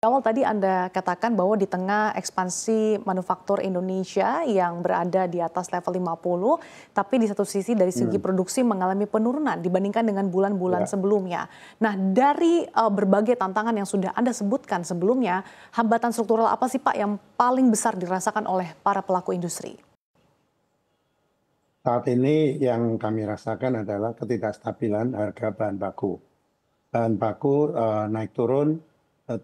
Awal tadi Anda katakan bahwa di tengah ekspansi manufaktur Indonesia yang berada di atas level 50, tapi di satu sisi dari segi Hmm, produksi mengalami penurunan dibandingkan dengan bulan-bulan ya. sebelumnya. Nah, dari berbagai tantangan yang sudah Anda sebutkan sebelumnya, hambatan struktural apa sih Pak yang paling besar dirasakan oleh para pelaku industri? Saat ini yang kami rasakan adalah ketidakstabilan harga bahan baku. Bahan baku naik turun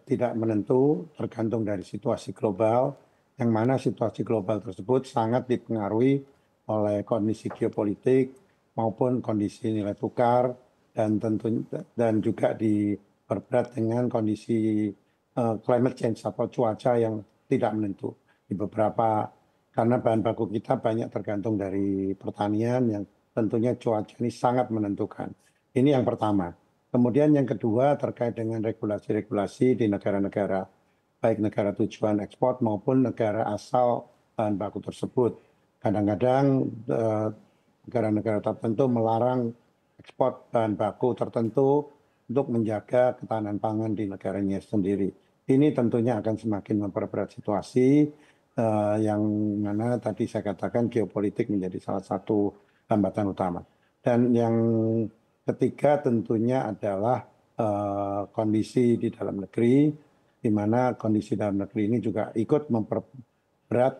tidak menentu, tergantung dari situasi global, yang mana situasi global tersebut sangat dipengaruhi oleh kondisi geopolitik maupun kondisi nilai tukar dan dan juga diperberat dengan kondisi climate change atau cuaca yang tidak menentu di beberapa, karena bahan baku kita banyak tergantung dari pertanian yang tentunya cuaca ini sangat menentukan. Ini yang pertama. Kemudian yang kedua terkait dengan regulasi-regulasi di negara-negara, baik negara tujuan ekspor maupun negara asal bahan baku tersebut. Kadang-kadang negara-negara tertentu melarang ekspor bahan baku tertentu untuk menjaga ketahanan pangan di negaranya sendiri. Ini tentunya akan semakin memperberat situasi, yang mana tadi saya katakan geopolitik menjadi salah satu hambatan utama. Dan yang ketiga tentunya adalah kondisi di dalam negeri, di mana kondisi dalam negeri ini juga ikut memperberat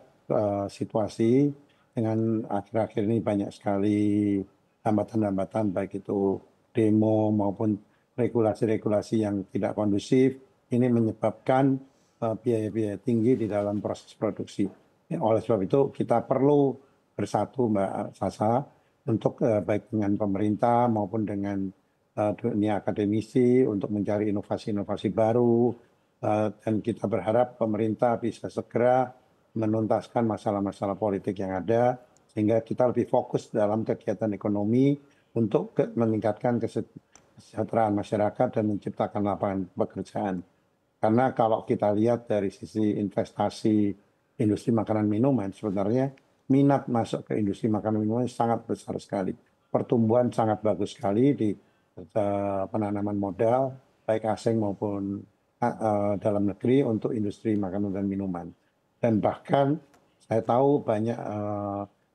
situasi, dengan akhir-akhir ini banyak sekali hambatan-hambatan baik itu demo maupun regulasi-regulasi yang tidak kondusif. Ini menyebabkan biaya-biaya tinggi di dalam proses produksi. Ya, oleh sebab itu kita perlu bersatu Mbak Sasa untuk baik dengan pemerintah maupun dengan dunia akademisi untuk mencari inovasi-inovasi baru, dan kita berharap pemerintah bisa segera menuntaskan masalah-masalah politik yang ada sehingga kita lebih fokus dalam kegiatan ekonomi untuk meningkatkan kesejahteraan masyarakat dan menciptakan lapangan pekerjaan. Karena kalau kita lihat dari sisi investasi industri makanan minuman, sebenarnya minat masuk ke industri makanan minuman sangat besar sekali. Pertumbuhan sangat bagus sekali di penanaman modal, baik asing maupun dalam negeri untuk industri makanan dan minuman. Dan bahkan saya tahu banyak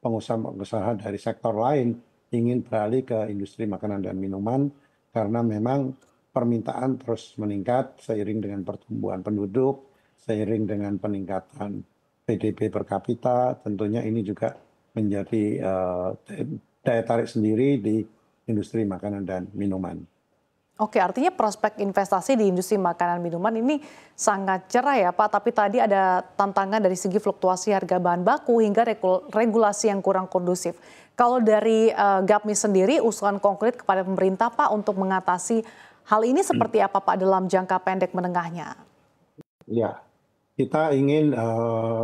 pengusaha-pengusaha dari sektor lain ingin beralih ke industri makanan dan minuman karena memang permintaan terus meningkat seiring dengan pertumbuhan penduduk, seiring dengan peningkatan PDB per kapita, tentunya ini juga menjadi daya tarik sendiri di industri makanan dan minuman. Oke, artinya prospek investasi di industri makanan minuman ini sangat cerah ya Pak, tapi tadi ada tantangan dari segi fluktuasi harga bahan baku hingga regulasi yang kurang kondusif. Kalau dari GAPMI sendiri, usulan konkret kepada pemerintah Pak untuk mengatasi hal ini seperti apa Pak dalam jangka pendek menengahnya? Ya, kita ingin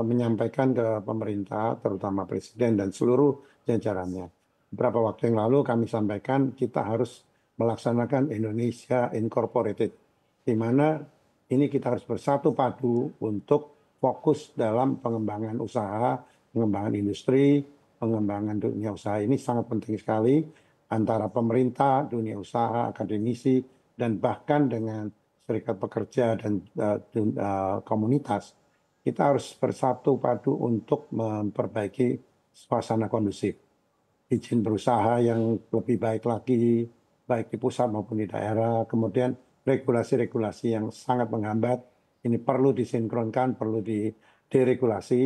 menyampaikan ke pemerintah, terutama Presiden dan seluruh jajarannya. Beberapa waktu yang lalu kami sampaikan kita harus melaksanakan Indonesia Incorporated, di mana ini kita harus bersatu padu untuk fokus dalam pengembangan usaha, pengembangan industri, pengembangan dunia usaha. Ini sangat penting sekali antara pemerintah, dunia usaha, akademisi, dan bahkan dengan serikat pekerja dan komunitas. Kita harus bersatu padu untuk memperbaiki suasana kondusif, izin berusaha yang lebih baik lagi, baik di pusat maupun di daerah. Kemudian regulasi-regulasi yang sangat menghambat, ini perlu disinkronkan, perlu diregulasi,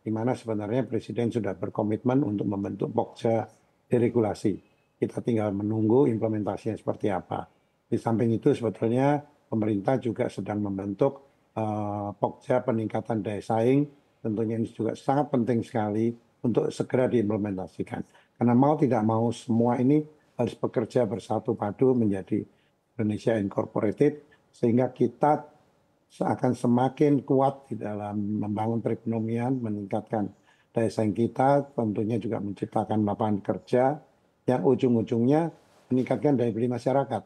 di mana sebenarnya Presiden sudah berkomitmen untuk membentuk Pokja deregulasi. Kita tinggal menunggu implementasinya seperti apa. Di samping itu sebetulnya pemerintah juga sedang membentuk Pokja peningkatan daya saing, tentunya ini juga sangat penting sekali untuk segera diimplementasikan. Karena mau tidak mau semua ini harus bekerja bersatu padu menjadi Indonesia Incorporated, sehingga kita akan semakin kuat di dalam membangun perekonomian, meningkatkan daya saing kita, tentunya juga menciptakan lapangan kerja yang ujung-ujungnya meningkatkan daya beli masyarakat.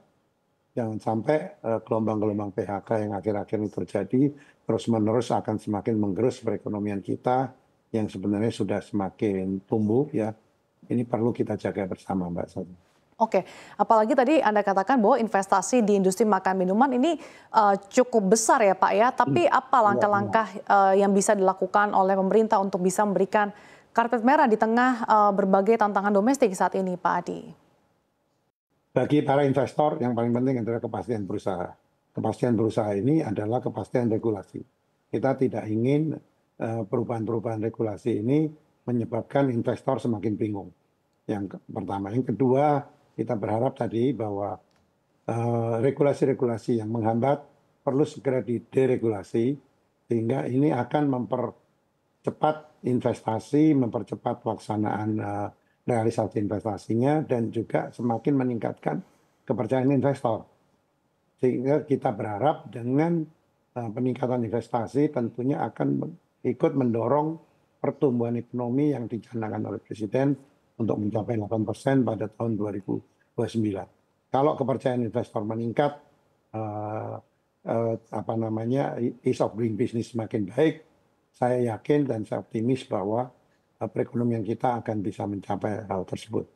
Jangan sampai gelombang-gelombang PHK yang akhir-akhir ini terjadi terus-menerus akan semakin menggerus perekonomian kita yang sebenarnya sudah semakin tumbuh ya. Ini perlu kita jaga bersama Mbak Sari. Oke, apalagi tadi Anda katakan bahwa investasi di industri makan minuman ini cukup besar ya Pak ya, tapi apa Iya, benar. langkah-langkah yang bisa dilakukan oleh pemerintah untuk bisa memberikan karpet merah di tengah berbagai tantangan domestik saat ini Pak Adi? Bagi para investor yang paling penting adalah kepastian berusaha. Kepastian berusaha ini adalah kepastian regulasi. Kita tidak ingin perubahan-perubahan regulasi ini menyebabkan investor semakin bingung. Yang pertama. Yang kedua, kita berharap tadi bahwa regulasi-regulasi yang menghambat perlu segera dideregulasi, sehingga ini akan mempercepat investasi, mempercepat pelaksanaan realisasi investasinya, dan juga semakin meningkatkan kepercayaan investor. Sehingga kita berharap dengan peningkatan investasi tentunya akan ikut mendorong pertumbuhan ekonomi yang dicanangkan oleh Presiden untuk mencapai 8% pada tahun 2029. Kalau kepercayaan investor meningkat, ease of doing business semakin baik, saya yakin dan saya optimis bahwa perekonomian kita akan bisa mencapai hal tersebut.